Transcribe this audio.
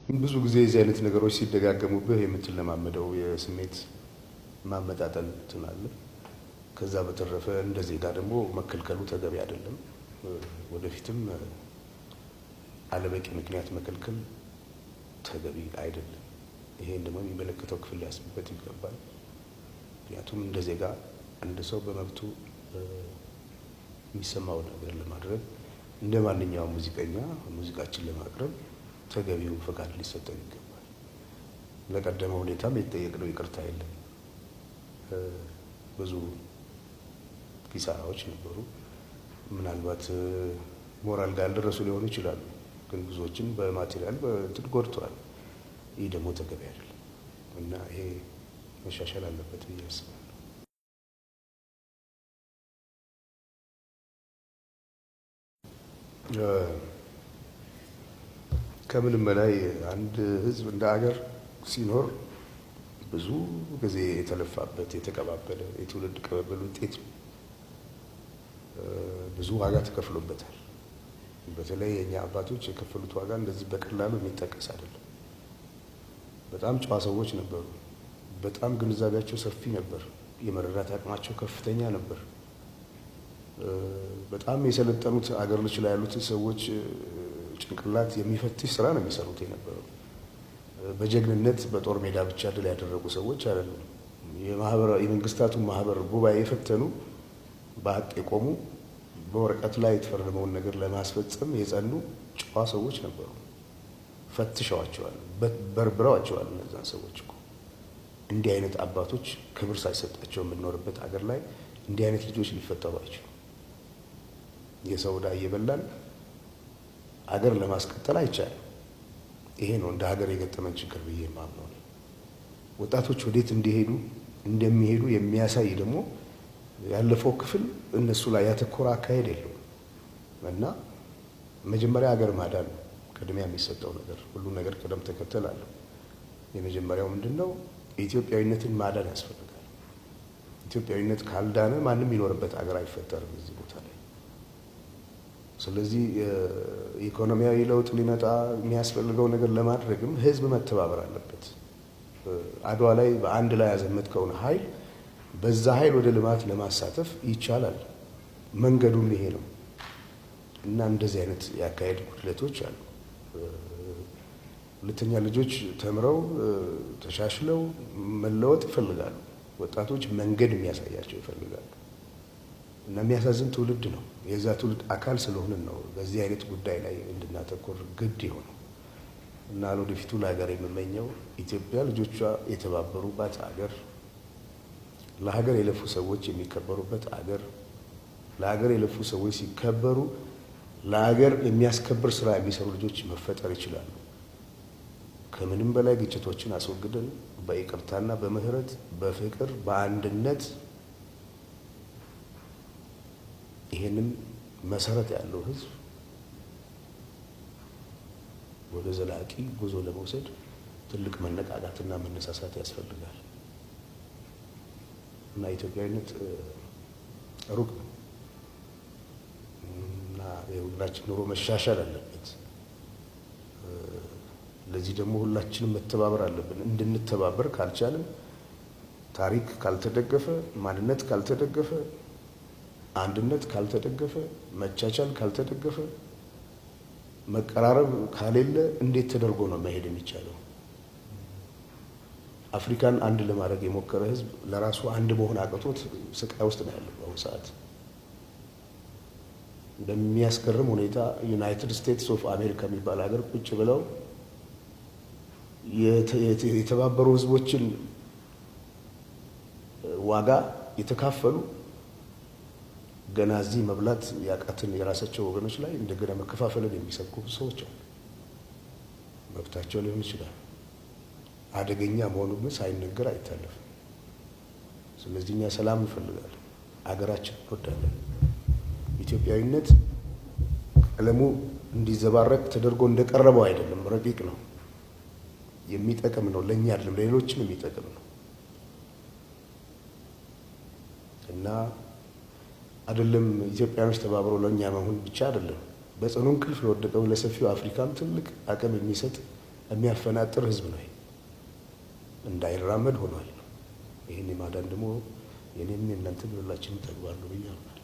ብዙ ጊዜ የዚህ አይነት ነገሮች ሲደጋገሙብህ የምትለማመደው የስሜት ማመጣጠን ትናለ። ከዛ በተረፈ እንደ ዜጋ ደግሞ መከልከሉ ተገቢ አይደለም። ወደፊትም አለበቂ ምክንያት መከልከል ተገቢ አይደለም። ይሄን ደግሞ የሚመለከተው ክፍል ሊያስብበት ይገባል። ምክንያቱም እንደ ዜጋ አንድ ሰው በመብቱ የሚሰማው ነገር ለማድረግ እንደ ማንኛውም ሙዚቀኛ ሙዚቃችን ለማቅረብ ተገቢው ፈቃድ ሊሰጠን ይገባል። ለቀደመ ሁኔታም የተጠየቅነው ይቅርታ የለም። ብዙ ኪሳራዎች ነበሩ። ምናልባት ሞራል ጋር ያልደረሱ ሊሆኑ ይችላሉ፣ ግን ብዙዎችን በማቴሪያል በእንትን ጎድተዋል። ይህ ደግሞ ተገቢ አይደለም እና ይሄ መሻሻል አለበት ብዬ አስባለሁ። ከምንም በላይ አንድ ሕዝብ እንደ ሀገር ሲኖር ብዙ ጊዜ የተለፋበት የተቀባበለ የትውልድ ቅብብል ውጤት ነው። ብዙ ዋጋ ተከፍሎበታል። በተለይ የእኛ አባቶች የከፈሉት ዋጋ እንደዚህ በቀላሉ የሚጠቀስ አይደለም። በጣም ጨዋ ሰዎች ነበሩ። በጣም ግንዛቤያቸው ሰፊ ነበር። የመረዳት አቅማቸው ከፍተኛ ነበር። በጣም የሰለጠኑት አገር ልጅ ላይ ያሉት ሰዎች ጭንቅላት የሚፈትሽ ስራ ነው የሚሰሩት የነበረው። በጀግንነት በጦር ሜዳ ብቻ ድል ያደረጉ ሰዎች አይደሉም። የመንግስታቱን ማህበር ጉባኤ የፈተኑ፣ በሀቅ የቆሙ፣ በወረቀት ላይ የተፈረመውን ነገር ለማስፈጸም የጸኑ ጨዋ ሰዎች ነበሩ። ፈትሸዋቸዋል፣ በርብረዋቸዋል። እነዛን ሰዎች እኮ እንዲህ አይነት አባቶች ክብር ሳይሰጣቸው የምንኖርበት አገር ላይ እንዲህ አይነት ልጆች ሊፈጠሩ አይችሉም። የሰው ዕዳ እየበላን አገር ለማስቀጠል አይቻልም። ይሄ ነው እንደ ሀገር የገጠመን ችግር ብዬ የማምነው። ወጣቶች ወዴት እንደሚሄዱ የሚያሳይ ደግሞ ያለፈው ክፍል እነሱ ላይ ያተኮረ አካሄድ የለውም እና መጀመሪያ ሀገር ማዳን ነው ቅድሚያ የሚሰጠው ነገር። ሁሉ ነገር ቅደም ተከተል አለው። የመጀመሪያው ምንድን ነው? ኢትዮጵያዊነትን ማዳን ያስፈልጋል። ኢትዮጵያዊነት ካልዳነ ማንም የሚኖርበት ሀገር አይፈጠርም እዚህ ቦታ ላይ። ስለዚህ ኢኮኖሚያዊ ለውጥ ሊመጣ የሚያስፈልገው ነገር ለማድረግም ህዝብ መተባበር አለበት። አድዋ ላይ በአንድ ላይ ያዘመትከውን ኃይል በዛ ኃይል ወደ ልማት ለማሳተፍ ይቻላል። መንገዱም ይሄ ነው እና እንደዚህ አይነት ያካሄድ ጉድለቶች አሉ። ሁለተኛ ልጆች ተምረው ተሻሽለው መለወጥ ይፈልጋሉ። ወጣቶች መንገድ የሚያሳያቸው ይፈልጋሉ እና የሚያሳዝን ትውልድ ነው። የዛ ትውልድ አካል ስለሆንን ነው በዚህ አይነት ጉዳይ ላይ እንድናተኮር ግድ የሆነው እና ለወደፊቱ ለሀገር የምመኘው ኢትዮጵያ ልጆቿ የተባበሩባት አገር፣ ለሀገር የለፉ ሰዎች የሚከበሩበት አገር፣ ለሀገር የለፉ ሰዎች ሲከበሩ ለሀገር የሚያስከብር ስራ የሚሰሩ ልጆች መፈጠር ይችላሉ። ከምንም በላይ ግጭቶችን አስወግደን በይቅርታና በምህረት በፍቅር በአንድነት ይሄንን መሰረት ያለው ህዝብ ወደ ዘላቂ ጉዞ ለመውሰድ ትልቅ መነቃቃትና መነሳሳት ያስፈልጋል እና ኢትዮጵያዊነት ሩቅ ነው እና የሁላችን ኑሮ መሻሻል አለበት። ለዚህ ደግሞ ሁላችንም መተባበር አለብን። እንድንተባበር ካልቻልን፣ ታሪክ ካልተደገፈ፣ ማንነት ካልተደገፈ፣ አንድነት ካልተደገፈ፣ መቻቻል ካልተደገፈ፣ መቀራረብ ካሌለ እንዴት ተደርጎ ነው መሄድ የሚቻለው? አፍሪካን አንድ ለማድረግ የሞከረ ህዝብ ለራሱ አንድ መሆን አቅቶት ስቃይ ውስጥ ነው ያለው በአሁኑ ሰዓት። በሚያስገርም ሁኔታ ዩናይትድ ስቴትስ ኦፍ አሜሪካ የሚባል ሀገር ቁጭ ብለው የተባበሩ ህዝቦችን ዋጋ የተካፈሉ ገና እዚህ መብላት ያቃትን የራሳቸው ወገኖች ላይ እንደገና መከፋፈልን የሚሰብኩ ሰዎች አሉ። መብታቸው ሊሆን ይችላል። አደገኛ መሆኑ ግን ሳይነገር አይታለፍም። ስለዚህ እኛ ሰላም እንፈልጋለን፣ አገራችን እንወዳለን። ኢትዮጵያዊነት ቀለሙ እንዲዘባረቅ ተደርጎ እንደቀረበው አይደለም፣ ረቂቅ ነው፣ የሚጠቅም ነው። ለእኛ አይደለም ለሌሎችም የሚጠቅም ነው እና አይደለም ኢትዮጵያኖች ተባብረው ለእኛ መሆን ብቻ አይደለም፣ በጽኑ እንቅልፍ ለወደቀው ለሰፊው አፍሪካም ትልቅ አቅም የሚሰጥ የሚያፈናጥር ህዝብ ነው። እንዳይራመድ ሆኗል። ይህን የማዳን ደግሞ የኔም የእናንተም ሁላችንም ተግባር ነው ብዬ አምናለሁ።